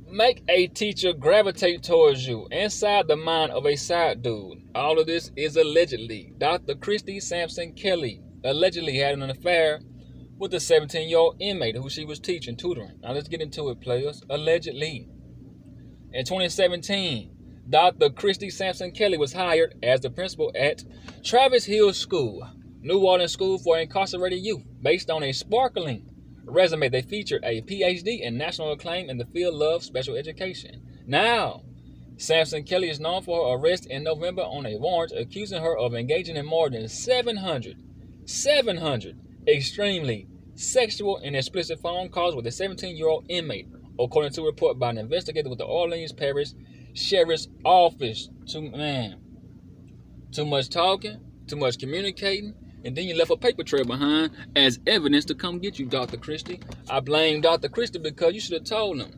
Make a teacher gravitate towards you inside the mind of a side dude. All of this is allegedly. Dr. Christy Sampson Kelly allegedly had an affair with a 17-year-old inmate who she was teaching, tutoring. Now let's get into it, players. Allegedly. In 2017, Dr. Christy Sampson Kelly was hired as the principal at Travis Hill School, New Orleans School for Incarcerated Youth, based on a sparkling resume. They featured a PhD and national acclaim in the field of special education. Now, Sampson Kelly is known for her arrest in November on a warrant accusing her of engaging in more than 700 extremely sexual and explicit phone calls with a 17-year-old inmate, according to a report by an investigator with the Orleans Parish Sheriff's Office. Too much talking, too much communicating, and then you left a paper trail behind as evidence to come get you, Dr. Christie. I blame Dr. Christie because you should have told him.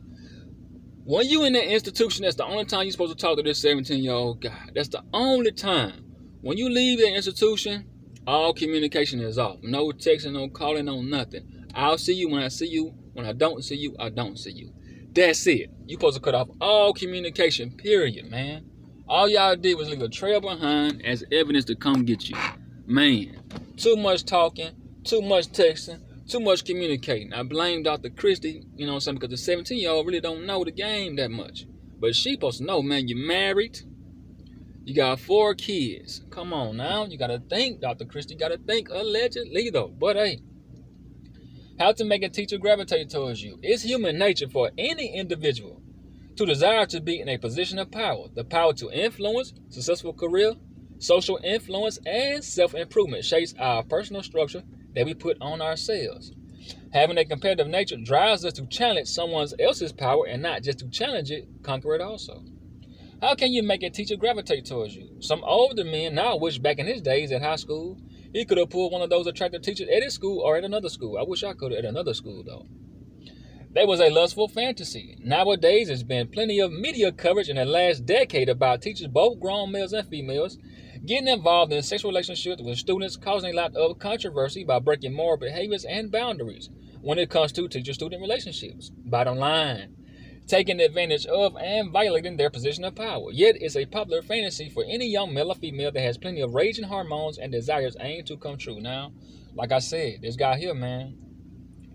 When you in that institution, that's the only time you're supposed to talk to this 17-year-old guy. That's the only time. When you leave that institution, all communication is off. No texting, no calling, no nothing. I'll see you when I see you. When I don't see you, I don't see you. That's it. You're supposed to cut off all communication, period, man. All y'all did was leave a trail behind as evidence to come get you. Man, too much talking, too much texting, too much communicating. I blame Dr. Christie, you know what I'm saying, because the 17-year-old really don't know the game that much. But she supposed to know, man, you married, you got 4 kids. Come on now, you got to think, Dr. Christie, you got to think allegedly though. But hey, how to make a teacher gravitate towards you. It's human nature for any individual to desire to be in a position of power. The power to influence, successful career, social influence, and self-improvement shapes our personal structure that we put on ourselves. Having a competitive nature drives us to challenge someone else's power and not just to challenge it, conquer it also. How can you make a teacher gravitate towards you? Some older men now wish back in his days at high school, he could have pulled one of those attractive teachers at his school or at another school. I wish I could have at another school though. That was a lustful fantasy. Nowadays, there's been plenty of media coverage in the last decade about teachers, both grown males and females, getting involved in sexual relationships with students, causing a lot of controversy by breaking moral behaviors and boundaries when it comes to teacher-student relationships. Bottom line, taking advantage of and violating their position of power. Yet it's a popular fantasy for any young male or female that has plenty of raging hormones and desires aimed to come true. Now, like I said, this guy here, man,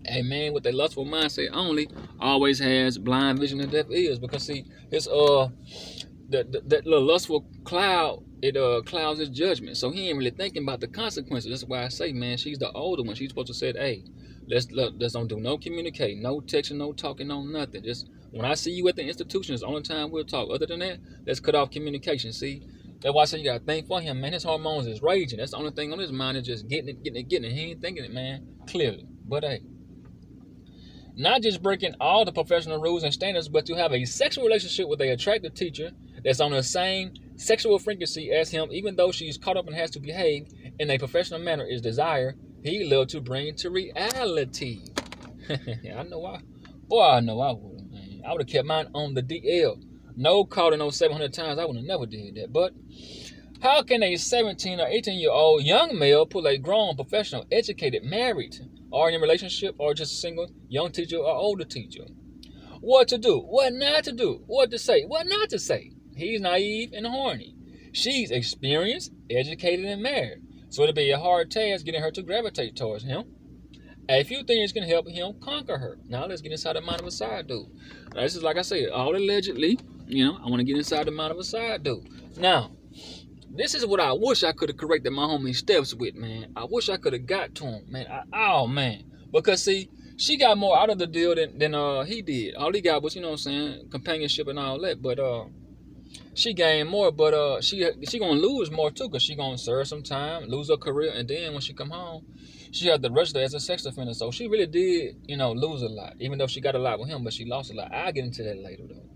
a man with a lustful mindset only always has blind vision and deaf ears, because see, his that little lustful cloud, it clouds his judgment. So he ain't really thinking about the consequences. That's why I say, man, she's the older one. She's supposed to say, hey, let's don't do no communicating, no texting, no talking, no nothing. Just when I see you at the institution, it's the only time we'll talk. Other than that, let's cut off communication. See, that's why I say you gotta think for him, man. His hormones is raging. That's the only thing on his mind is just getting it. He ain't thinking it, man, clearly. But hey, not just breaking all the professional rules and standards, but to have a sexual relationship with an attractive teacher that's on the same sexual frequency as him, even though she's caught up and has to behave in a professional manner, is desire he loved to bring to reality. I know I would, man. I would have kept mine on the DL. No calling no 700 times. I would have never did that. But how can a 17 or 18-year-old young male pull a grown, professional, educated, married, or in a relationship, or just a single young teacher or older teacher? What to do, what not to do, what to say, what not to say. He's naive and horny. She's experienced, educated, and married. So it'll be a hard task getting her to gravitate towards him. A few things can help him conquer her. Now let's get inside the mind of a side dude. Now, this is like I said, all allegedly, I want to get inside the mind of a side dude. Now, this is what I wish I could have corrected my homie Steps with, man. I wish I could have got to him, man. Because, see, she got more out of the deal than he did. All he got was, companionship and all that. But she gained more, but she gonna lose more too, because she gonna serve some time, lose her career, and then when she come home, she had to register as a sex offender. So she really did, lose a lot, even though she got a lot with him, but she lost a lot. I'll get into that later, though.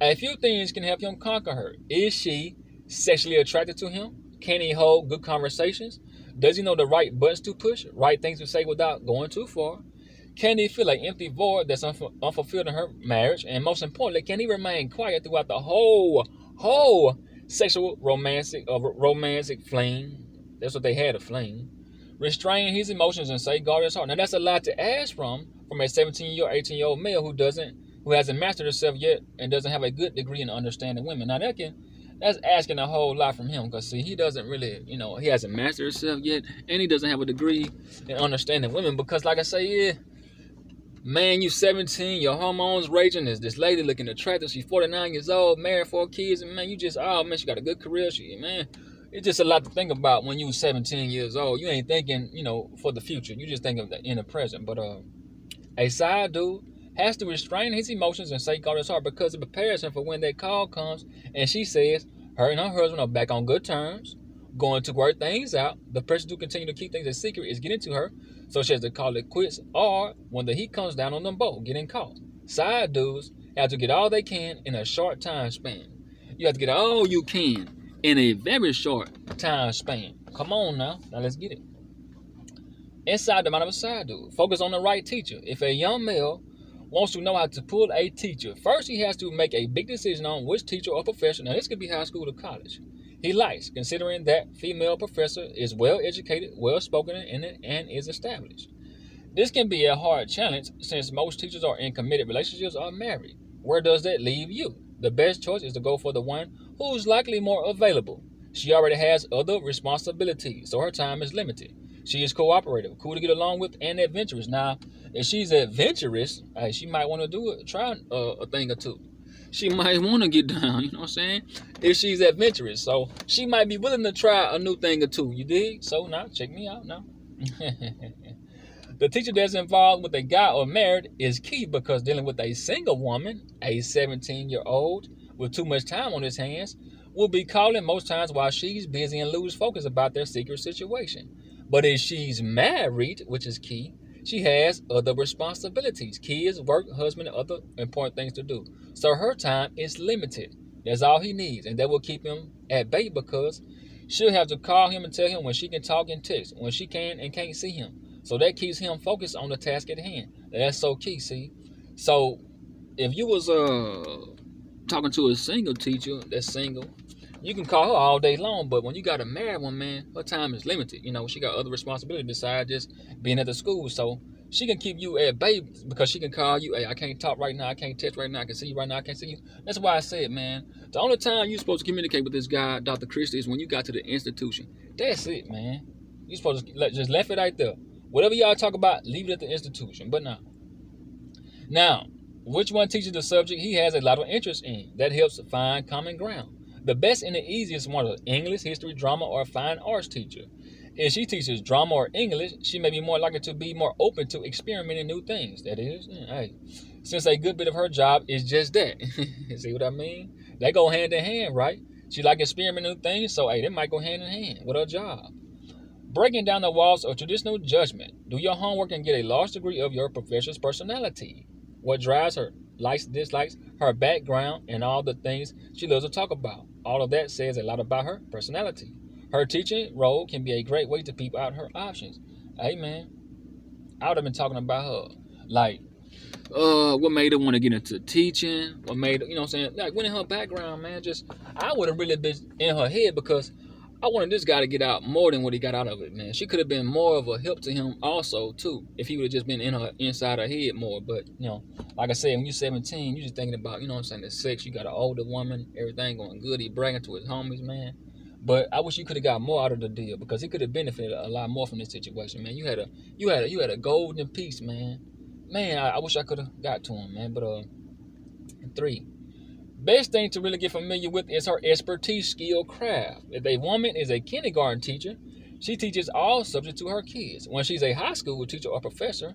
A few things can help him conquer her. Is she sexually attracted to him? Can he hold good conversations? Does he know the right buttons to push, right things to say without going too far? Can he fill an empty void that's unfulfilled in her marriage? And most importantly, can he remain quiet throughout the whole sexual romantic fling? That's what they had, a fling. Restrain his emotions and safeguard his heart. Now that's a lot to ask from a 17-year, 18-year-old male who doesn't who hasn't mastered herself yet and doesn't have a good degree in understanding women. Now that's asking a whole lot from him, because see, he doesn't really, he hasn't mastered himself yet, and he doesn't have a degree in understanding women. Because like I say, yeah, man, you 17, your hormones raging. There's this lady looking attractive. She's 49 years old, married, 4 kids, and man, oh man, she got a good career. Man, it's just a lot to think about when you 17 years old. You ain't thinking, for the future. You just think of in the present. But a side dude has to restrain his emotions and safeguard his heart, because it prepares him for when that call comes and she says her and her husband are back on good terms, going to work things out. The person who continue to keep things a secret is getting to her, so she has to call it quits, or when the heat comes down on them both, getting caught. Side dudes have to get all they can in a short time span. You have to get all you can in a very short time span. Come on now let's get it. Inside the mind of a side dude, focus on the right teacher. If a young male wants to know how to pull a teacher, first he has to make a big decision on which teacher or professor, now this could be high school or college, he likes, considering that female professor is well educated, well spoken, and is established. This can be a hard challenge since most teachers are in committed relationships or married. Where does that leave you? The best choice is to go for the one who's likely more available. She already has other responsibilities, so her time is limited. She is cooperative, cool to get along with, and adventurous. Now, if she's adventurous, she might want to try a thing or two. She might want to get down, you know what I'm saying? If she's adventurous. So she might be willing to try a new thing or two. You dig? So now, check me out now. The teacher that's involved with a guy or married is key, because dealing with a single woman, a 17-year-old with too much time on his hands, will be calling most times while she's busy and lose focus about their secret situation. But if she's married, which is key, she has other responsibilities, kids, work, husband, and other important things to do. So her time is limited. That's all he needs, and that will keep him at bay, because she'll have to call him and tell him when she can talk and text, when she can and can't see him. So that keeps him focused on the task at hand. That's so key, see? So if you was talking to a single teacher that's single, you can call her all day long, but when you got a married one, man, her time is limited. She got other responsibilities besides just being at the school. So she can keep you at bay, because she can call you, hey, I can't talk right now, I can't text right now, I can see you right now, I can't see you. That's why I said, man, the only time you're supposed to communicate with this guy, Dr. Christie, is when you got to the institution. That's it, man. You're supposed to just left it right there. Whatever y'all talk about, leave it at the institution. But now, which one teaches the subject he has a lot of interest in? That helps find common ground. The best and the easiest one are English, history, drama, or fine arts teacher. If she teaches drama or English, she may be more likely to be more open to experimenting new things. That is, hey, since a good bit of her job is just that. See what I mean? They go hand in hand, right? She like experimenting new things, so hey, they might go hand in hand with her job. Breaking down the walls of traditional judgment. Do your homework and get a large degree of your professor's personality. What drives her, likes, dislikes, her background, and all the things she loves to talk about. All of that says a lot about her personality. Her teaching role can be a great way to peep out her options. Hey, man, I would have been talking about her. Like, what made her want to get into teaching? What made her, you know what I'm saying? Like, what in her background, man? I would have really been in her head, because I wanted this guy to get out more than what he got out of it, man. She could have been more of a help to him also, too, if he would have just been inside her head more. But, like I said, when you're 17, you're just thinking about, the sex. You got an older woman, everything going good. He bragging to his homies, man. But I wish you could have got more out of the deal, because he could have benefited a lot more from this situation, man. You had a golden piece, man. Man, I wish I could have got to him, man. But 3. Best thing to really get familiar with is her expertise, skill, craft. If a woman is a kindergarten teacher, she teaches all subjects to her kids. When she's a high school teacher or professor,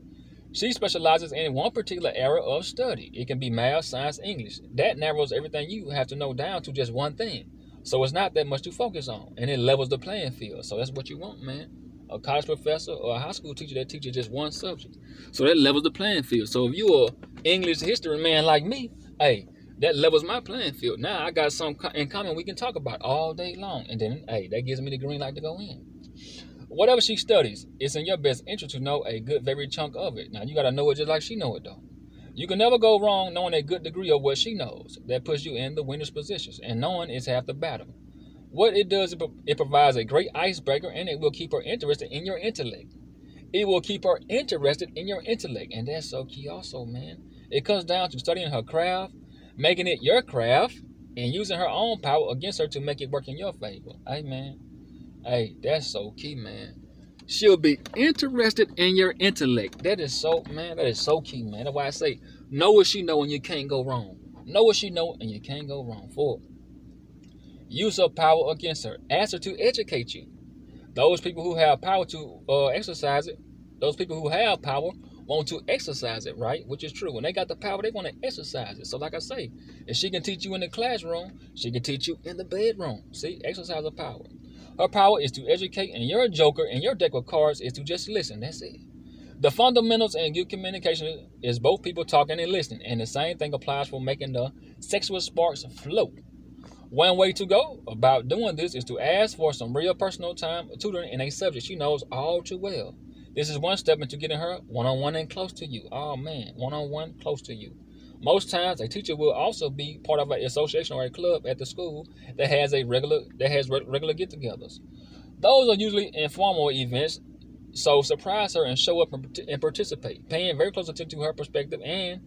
she specializes in one particular area of study. It can be math, science, English. That narrows everything you have to know down to just one thing. So it's not that much to focus on, and it levels the playing field. So that's what you want, man. A college professor or a high school teacher that teaches just one subject. So that levels the playing field. So if you're an English history man like me, hey, that levels my playing field. Now I got something in common we can talk about all day long. And then, hey, that gives me the green light to go in. Whatever she studies, it's in your best interest to know a good very chunk of it. Now, you got to know it just like she know it, though. You can never go wrong knowing a good degree of what she knows. That puts you in the winner's positions. And knowing is half the battle. What it does, it provides a great icebreaker, and it will keep her interested in your intellect. It will keep her interested in your intellect. And that's so key also, man. It comes down to studying her craft, making it your craft, and using her own power against her to make it work in your favor. Hey, man. Hey, that's so key, man. She'll be interested in your intellect. That is so key, man. That's why I say, know what she know and you can't go wrong. Know what she know and you can't go wrong. 4, use her power against her. Ask her to educate you. Those people who have power to exercise it, those people who have power want to exercise it, right? Which is true. When they got the power, they want to exercise it. So like I say, if she can teach you in the classroom, she can teach you in the bedroom. See, exercise her power. Her power is to educate, and your joker and your deck of cards is to just listen. That's it. The fundamentals in good communication is both people talking and listening, and the same thing applies for making the sexual sparks float. One way to go about doing this is to ask for some real personal time tutoring in a subject she knows all too well. This is one step into getting her one-on-one and close to you. Oh man, one-on-one close to you. Most times, a teacher will also be part of an association or a club at the school that has regular get-togethers. Those are usually informal events, so surprise her and show up and participate, paying very close attention to her perspective. And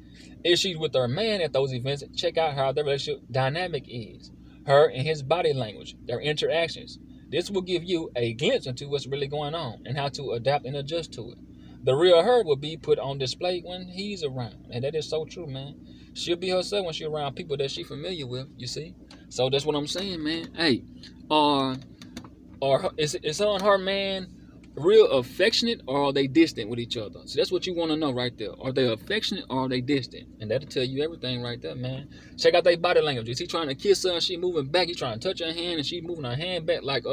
if she's with her man at those events, check out how their relationship dynamic is, her and his body language, their interactions. This will give you a glimpse into what's really going on and how to adapt and adjust to it. The real her will be put on display when he's around. And that is so true, man. She'll be herself when she's around people that she's familiar with, you see? So that's what I'm saying, man. Hey, is her and her man real affectionate, or are they distant with each other? So that's what you want to know right there. Are they affectionate or are they distant? And that'll tell you everything right there, man. Check out their body language. Is he trying to kiss her and she moving back? He trying to touch her hand and she moving her hand back like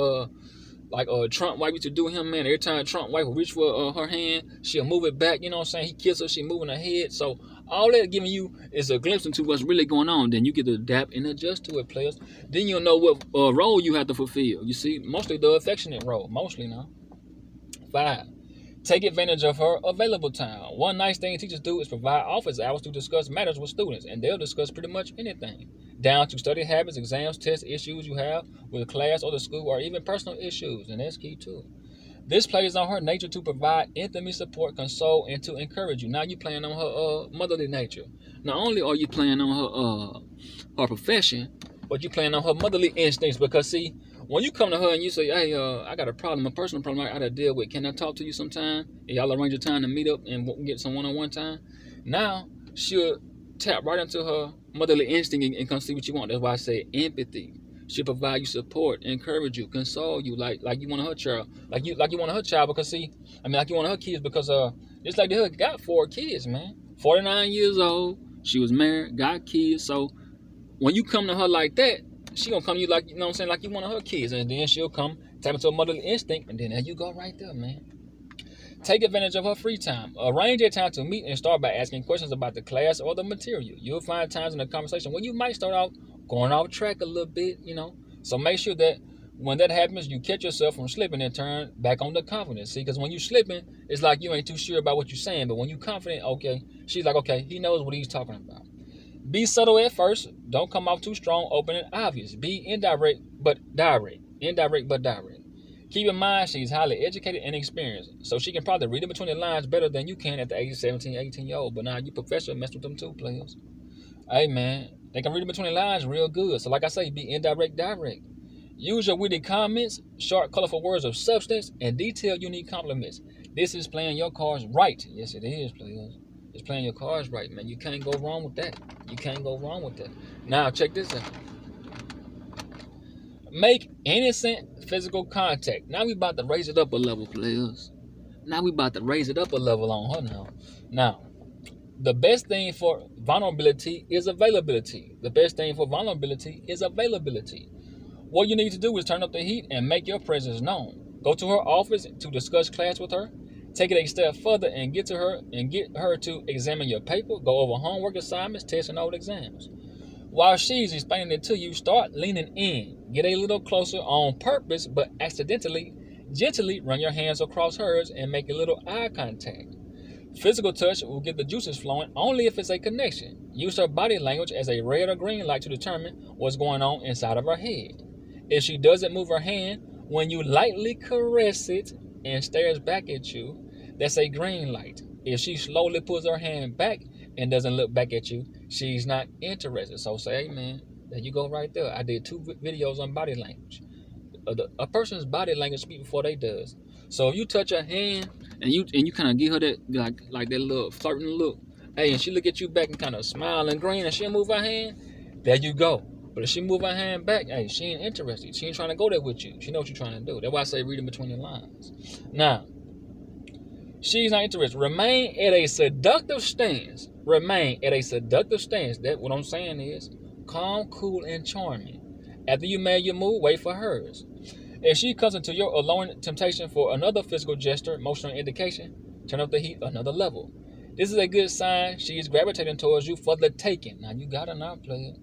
Trump wife used to do him, man. Every time Trump wife would reach for her hand, she'll move it back. You know what I'm saying? He kiss her, she moving her head. So all that giving you is a glimpse into what's really going on. Then you get to adapt and adjust to it, players. Then you'll know what role you have to fulfill. You see, mostly the affectionate role, mostly now. 5, take advantage of her available time. One nice thing teachers do is provide office hours to discuss matters with students, and they'll discuss pretty much anything, down to study habits, exams, tests, issues you have with class or the school, or even personal issues, and that's key too. This plays on her nature to provide intimate support, console, and to encourage you. Now you playing on her motherly nature. Not only are you playing on her profession, but you playing on her motherly instincts. Because see, when you come to her and you say, "Hey, I got a problem, a personal problem I got to deal with. Can I talk to you sometime?" And y'all arrange a time to meet up and get some one-on-one time. Now she'll tap right into her motherly instinct and come see what you want. That's why I say empathy. She'll provide you support, encourage you, console you, like you want her child, like you want her child. Because see, like you want her kids. Because just like they got 4 kids, man. 49 years old, she was married, got kids. So when you come to her like that, she gonna come to you like, you know what I'm saying, like you one of her kids, and then she'll come tap into a motherly instinct, and then there you go right there, man. Take advantage of her free time. Arrange a time to meet and start by asking questions about the class or the material. You'll find times in the conversation when you might start out going off track a little bit, you know. So make sure that when that happens, you catch yourself from slipping and turn back on the confidence. See, because when you slipping, it's like you ain't too sure about what you're saying. But when you confident, okay, she's like, okay, he knows what he's talking about. Be subtle at first. Don't come off too strong, open, and obvious. Be indirect but direct. Keep in mind she's highly educated and experienced, so she can probably read in between the lines better than you can at the age of 17, 18-year-old. But now you professional mess with them too, players. Hey, man, they can read in between the lines real good. So like I say, be indirect, direct. Use your witty comments, short, colorful words of substance, and detailed, unique compliments. This is playing your cards right. Yes, it is, players. It's playing your cards right, man. You can't go wrong with that. You can't go wrong with that. Now, check this out. Make innocent physical contact. Now we about to raise it up a level, players. Now we about to raise it up a level on her now. Now, the best thing for vulnerability is availability. The best thing for vulnerability is availability. What you need to do is turn up the heat and make your presence known. Go to her office to discuss class with her. Take it a step further and get her to examine your paper, go over homework assignments, tests, and old exams. While she's explaining it to you, start leaning in. Get a little closer on purpose, but accidentally, gently run your hands across hers and make a little eye contact. Physical touch will get the juices flowing only if it's a connection. Use her body language as a red or green light to determine what's going on inside of her head. If she doesn't move her hand, when you lightly caress it and stares back at you, that's a green light. If she slowly pulls her hand back, and doesn't look back at you, she's not interested. So say, hey man, there you go right there. I did 2 videos on body language. A person's body language speaks before they does. So if you touch her hand and you kind of give her that like that little flirting look, hey, and she look at you back and kind of smile and grin, and she'll move her hand, there you go. But if she move her hand back, hey, she ain't interested. She ain't trying to go there with you. She know what you're trying to do. That's why I say read in between the lines. Now, she's not interested. Remain at a seductive stance. Remain at a seductive stance. That what I'm saying is calm, cool, and charming. After you made your move, wait for hers. If she comes into your alluring temptation for another physical gesture, emotional indication, turn up the heat another level. This is a good sign she is gravitating towards you for the taking. Now you gotta not play it.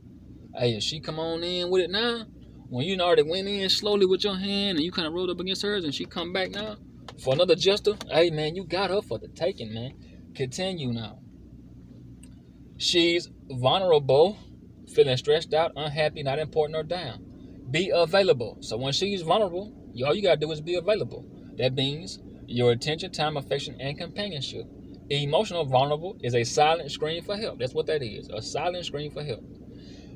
Hey, if she come on in with it now, when you already went in slowly with your hand and you kind of rolled up against hers and she come back now for another gesture, hey man, you got her for the taking, man. Continue now. She's vulnerable, feeling stressed out, unhappy, not important, or down. Be available. So when she's vulnerable, all you gotta do is be available. That means your attention, time, affection, and companionship. Emotional vulnerable is a silent scream for help. That's what that is, a silent scream for help.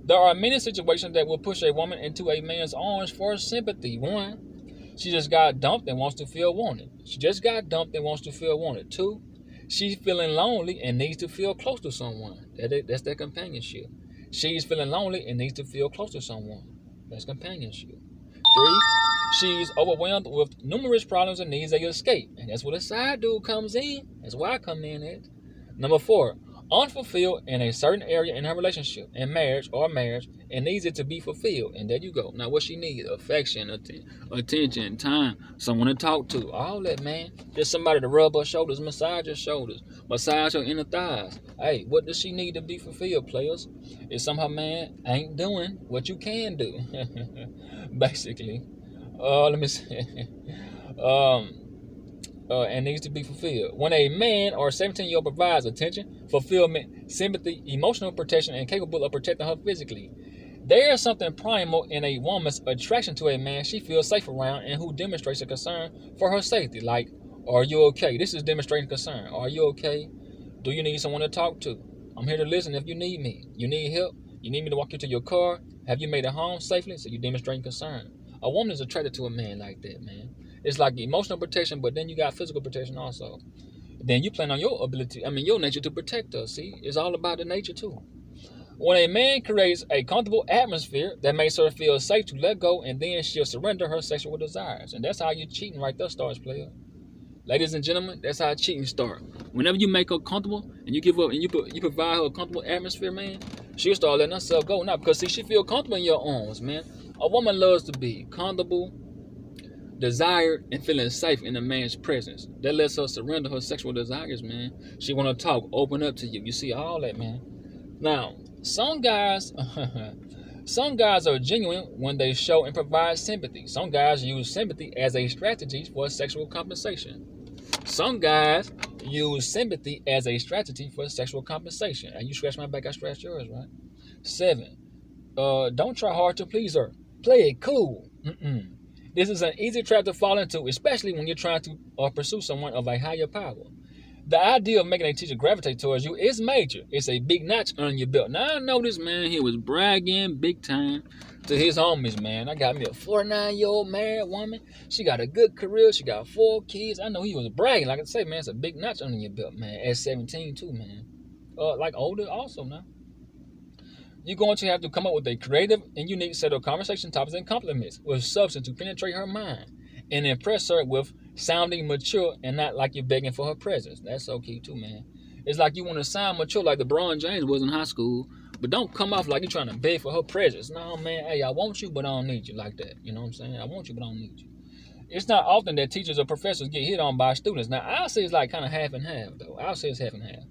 There are many situations that will push a woman into a man's arms for sympathy. 1, she just got dumped and wants to feel wanted. She just got dumped and wants to feel wanted. 2, she's feeling lonely and needs to feel close to someone. That's their companionship. She's feeling lonely and needs to feel close to someone. That's companionship. 3, she's overwhelmed with numerous problems and needs a escape. And that's where the side dude comes in. That's where I come in at. Number 4, unfulfilled in a certain area in her relationship, in marriage, and needs it to be fulfilled. And there you go. Now what she needs, affection, attention, time, someone to talk to, all that, man. Just somebody to rub her shoulders, massage her inner thighs. Hey, what does she need to be fulfilled, players? If somehow man ain't doing what you can do. Basically. Let me see. And needs to be fulfilled. When a man or 17-year-old provides attention, fulfillment, sympathy, emotional protection, and capable of protecting her physically, there is something primal in a woman's attraction to a man she feels safe around and who demonstrates a concern for her safety. Like, are you okay? This is demonstrating concern. Are you okay? Do you need someone to talk to? I'm here to listen if you need me. You need help? You need me to walk you to your car? Have you made it home safely? So you're demonstrating concern. A woman is attracted to a man like that, man. It's like emotional protection, but then you got physical protection also. Then you plan on your nature to protect us. See, it's all about the nature too. When a man creates a comfortable atmosphere that makes her feel safe to let go, and then she'll surrender her sexual desires. And that's how your cheating right there starts, player. Ladies and gentlemen, that's how cheating starts. Whenever you make her comfortable and you give up and you provide her a comfortable atmosphere, man, she'll start letting herself go now. Because see, she feel comfortable in your arms, man. A woman loves to be comfortable, desired, and feeling safe in a man's presence. That lets her surrender her sexual desires, man. She want to talk, open up to you. You see all that, man. Now, some guys are genuine when they show and provide sympathy. Some guys use sympathy as a strategy for sexual compensation. Some guys use sympathy as a strategy for sexual compensation. And you scratch my back, I scratch yours, right? 7, don't try hard to please her. Play it cool. This is an easy trap to fall into, especially when you're trying to pursue someone of a higher power. The idea of making a teacher gravitate towards you is major. It's a big notch on your belt. Now, I know this man, he was bragging big time to his homies, man. I got me a 49-year-old married woman. She got a good career. She got 4 kids. I know he was bragging. Like I say, man, it's a big notch on your belt, man. At 17, too, man. Like older also now. You're going to have to come up with a creative and unique set of conversation topics and compliments with substance to penetrate her mind and impress her with sounding mature and not like you're begging for her presence. That's so key too, man. It's like you want to sound mature like LeBron James was in high school, but don't come off like you're trying to beg for her presence. No, man, hey, I want you, but I don't need you like that. You know what I'm saying? I want you, but I don't need you. It's not often that teachers or professors get hit on by students. Now, I'll say it's like kind of half and half, though. I'll say it's half and half.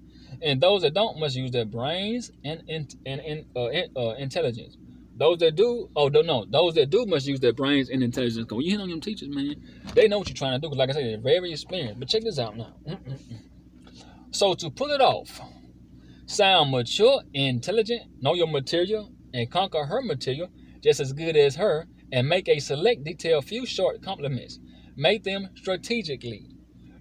And those that don't must use their brains and intelligence. Those that do, those that do must use their brains and intelligence. Because when you hit on them teachers, man, they know what you're trying to do. Because like I said, they're very experienced. But check this out now. So to pull it off, sound mature, intelligent, know your material, and conquer her material just as good as her, and make a select, detailed, few short compliments. Make them strategically.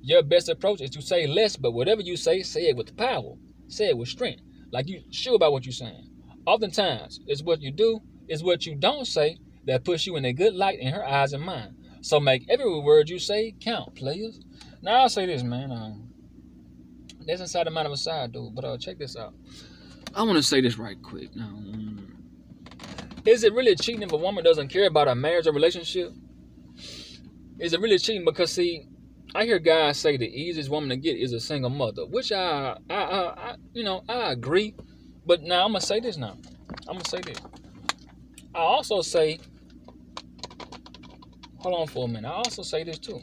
Your best approach is to say less, but whatever you say it with power. Say it with strength, like you sure about what you're saying. Oftentimes, it's what you do, it's what you don't say that puts you in a good light in her eyes and mine. So make every word you say count, players. Now I'll say this, man. That's inside the mind of a side dude, but check this out. I want to say this right quick. Now, is it really cheating if a woman doesn't care about a marriage or relationship? Is it really cheating? Because see, I hear guys say the easiest woman to get is a single mother, which I agree. But now I'm gonna say this. I also say, hold on for a minute. I also say this too.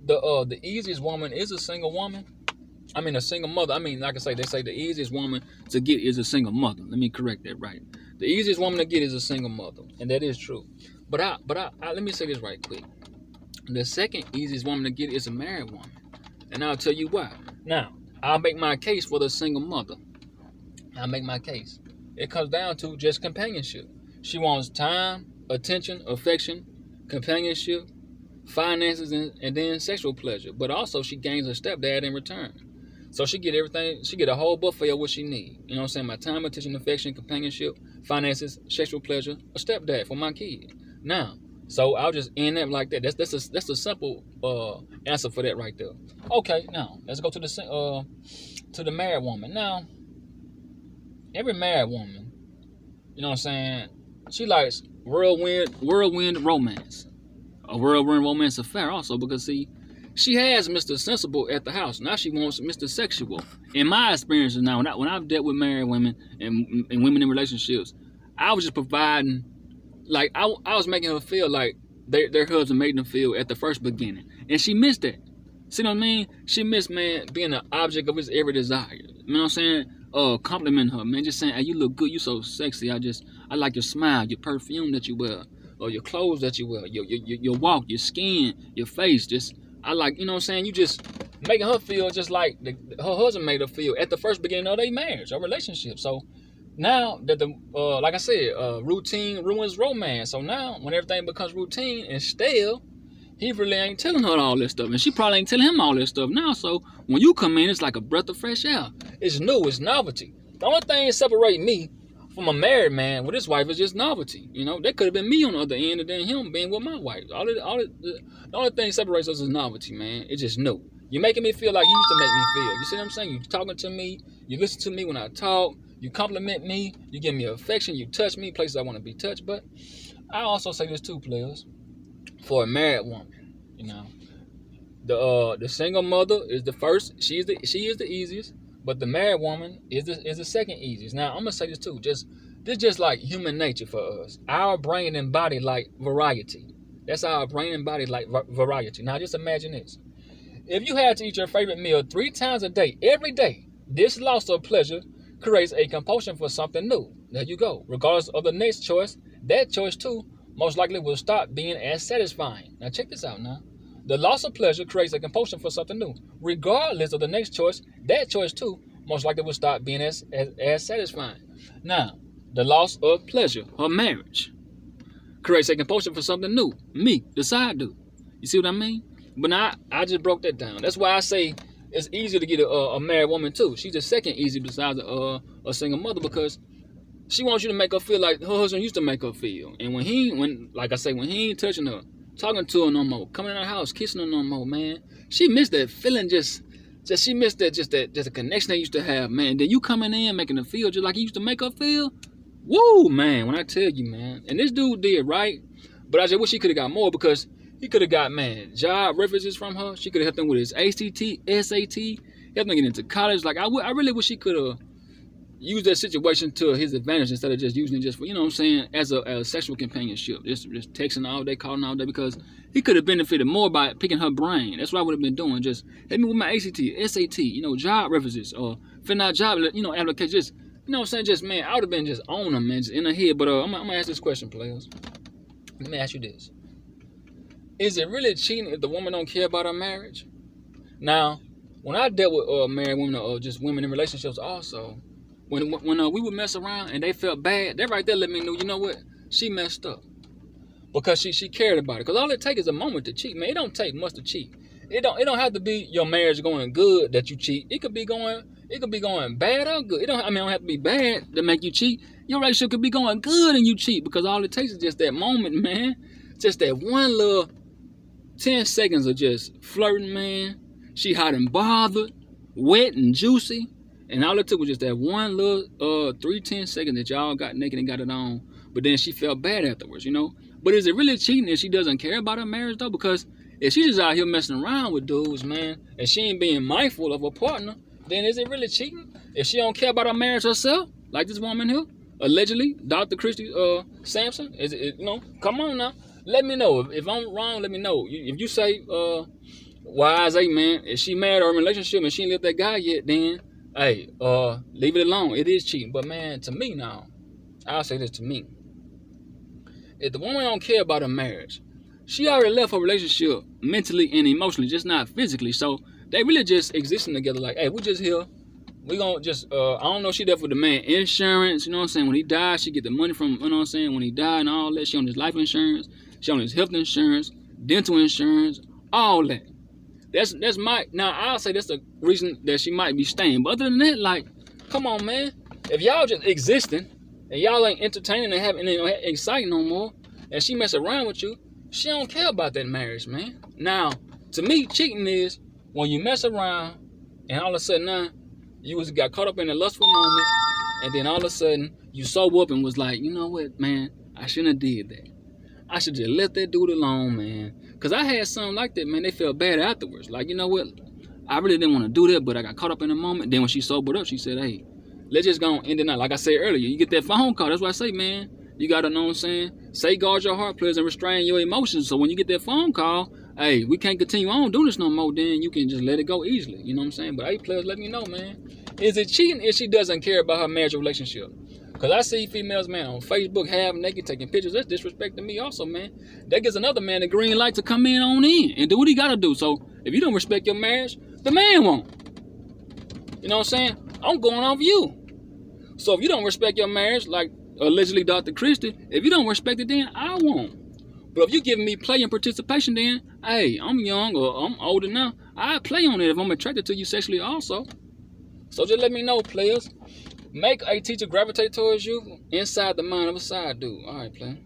The easiest woman is a single woman. I mean, a single mother. I mean, like I say, they say the easiest woman to get is a single mother. Let me correct that right. The easiest woman to get is a single mother, and that is true. But let me say this right quick. The second easiest woman to get is a married woman, and I'll tell you why. Now, I'll make my case for the single mother. I'll make my case. It comes down to just companionship. She wants time, attention, affection, companionship, finances, and then sexual pleasure. But also, she gains a stepdad in return. So she get everything. She get a whole buffet of what she need. You know what I'm saying? My time, attention, affection, companionship, finances, sexual pleasure, a stepdad for my kid. Now, so I'll just end that like that. That's a simple answer for that right there. Okay, now let's go to the married woman. Now, every married woman, you know what I'm saying, she likes whirlwind romance, a whirlwind romance affair also, because see, she has Mr. Sensible at the house. Now she wants Mr. Sexual. In my experiences now, when I've dealt with married women and women in relationships, I was just providing, like, I was making her feel like their husband made them feel at the first beginning. And she missed that. See what I mean? She missed, man, being an object of his every desire. You know what I'm saying? Compliment her, man. Just saying, hey, you look good, you so sexy. I like your smile, your perfume that you wear, or your clothes that you wear, your walk, your skin, your face. Just, I like, you know what I'm saying? You just making her feel just like her husband made her feel at the first beginning of their marriage or relationship. So now that like I said, routine ruins romance. So now when everything becomes routine and stale, he really ain't telling her all this stuff, and she probably ain't telling him all this stuff now. So when you come in, it's like a breath of fresh air. It's new, it's novelty. The only thing that separates me from a married man with his wife is just novelty. You know, that could have been me on the other end, and then him being with my wife. The only thing that separates us is novelty, man. It's just new. You're making me feel like you used to make me feel. You see what I'm saying? You talking to me. You listen to me when I talk. You compliment me. You give me affection. You touch me places I want to be touched. But I also say this too, players. For a married woman, you know, the single mother is the first. She is the easiest. But the married woman is the second easiest. Now, I'm going to say this too. This just like human nature for us. Our brain and body like variety. That's our brain and body like variety. Now, just imagine this. If you had to eat your favorite meal 3 times a day, every day, this loss of pleasure creates a compulsion for something new. There you go. Regardless of the next choice, that choice too most likely will stop being as satisfying. Now, check this out now. The loss of pleasure creates a compulsion for something new. Regardless of the next choice, that choice too most likely will stop being as satisfying. Now, the loss of pleasure, her marriage, creates a compulsion for something new. Me, the side dude. You see what I mean? But now, I just broke that down. That's why I say it's easier to get a married woman too. She's the second easy besides a single mother, because she wants you to make her feel like her husband used to make her feel. And when he ain't touching her, talking to her no more, coming in her house, kissing her no more, man, she missed that feeling. She missed that just a connection they used to have, man. Then you coming in making her feel just like he used to make her feel. Woo, man, when I tell you, man. And this dude did right, but I just wish he could have got more, because he could have got, man, job references from her. She could have helped him with his ACT, SAT, helped him get into college. Like, I really wish he could have use that situation to his advantage instead of just using it just for, you know what I'm saying, as a sexual companionship. Just texting all day, calling all day, because he could have benefited more by picking her brain. That's what I would have been doing. Just hit me with my ACT, SAT, you know, job references, or filling out job, you know, applications. Just, you know what I'm saying, just, man, I would have been just on them, man, just in the head. But I'm going to ask this question, players. Let me ask you this. Is it really cheating if the woman don't care about her marriage? Now, when I dealt with married women or just women in relationships also, when we would mess around and they felt bad, that right there let me know, you know what? She messed up. because she cared about it. Because all it takes is a moment to cheat, man. It don't take much to cheat. It don't have to be your marriage going good that you cheat. It could be going bad or good. It don't have to be bad to make you cheat. Your relationship could be going good and you cheat, because all it takes is just that moment, man. Just that one little 10 seconds of just flirting, man. She hot and bothered, wet and juicy, and all it took was just that one little 3-10 seconds that y'all got naked and got it on. But then she felt bad afterwards, you know. But is it really cheating if she doesn't care about her marriage though? Because if she's just out here messing around with dudes, man, and she ain't being mindful of her partner, then is it really cheating? If she don't care about her marriage herself, like this woman here, allegedly, Dr. Christy Sampson, is it, you know, come on now. Let me know. If I'm wrong, let me know. If you say, wise eight, man, if she married or in a relationship and she ain't left that guy yet, then, hey, leave it alone. It is cheating. But, man, to me now, I'll say this to me. If the woman don't care about her marriage, she already left her relationship mentally and emotionally, just not physically. So they really just existing together like, hey, we just here. We gonna just, I don't know, she there for the man insurance, you know what I'm saying? When he dies, she get the money from, you know what I'm saying? When he died and all that, she on his life insurance, she on his health insurance, dental insurance, all that. That's my, now I'll say that's the reason that she might be staying. But other than that, like, come on, man. If y'all just existing, and y'all ain't entertaining and having, you know, exciting no more, and she mess around with you, she don't care about that marriage, man. Now, to me, cheating is when you mess around and all of a sudden now you got caught up in a lustful moment, and then all of a sudden you sober up and was like, you know what, man, I shouldn't have did that. I should just let that dude alone, man. Because I had something like that, man. They felt bad afterwards. Like, you know what, I really didn't want to do that, but I got caught up in the moment. Then when she sobered up, she said, hey, let's just go and end the night. Like I said earlier, you get that phone call. That's why I say, man, you got to know what I'm saying? Safeguard your heart, players, and restrain your emotions. So when you get that phone call, hey, we can't continue on doing this no more, then you can just let it go easily. You know what I'm saying? But hey, players, let me know, man. Is it cheating if she doesn't care about her marriage or relationship? Because I see females, man, on Facebook, half naked, taking pictures. That's disrespect to me also, man. That gives another man the green light to come in on in and do what he got to do. So if you don't respect your marriage, the man won't. You know what I'm saying? I'm going off you. So if you don't respect your marriage, like allegedly Dr. Christie, if you don't respect it, then I won't. But if you're giving me play and participation, then, hey, I'm young or I'm older now. I play on it if I'm attracted to you sexually also. So just let me know, players. Make a teacher gravitate towards you inside the mind of a side dude. All right, player.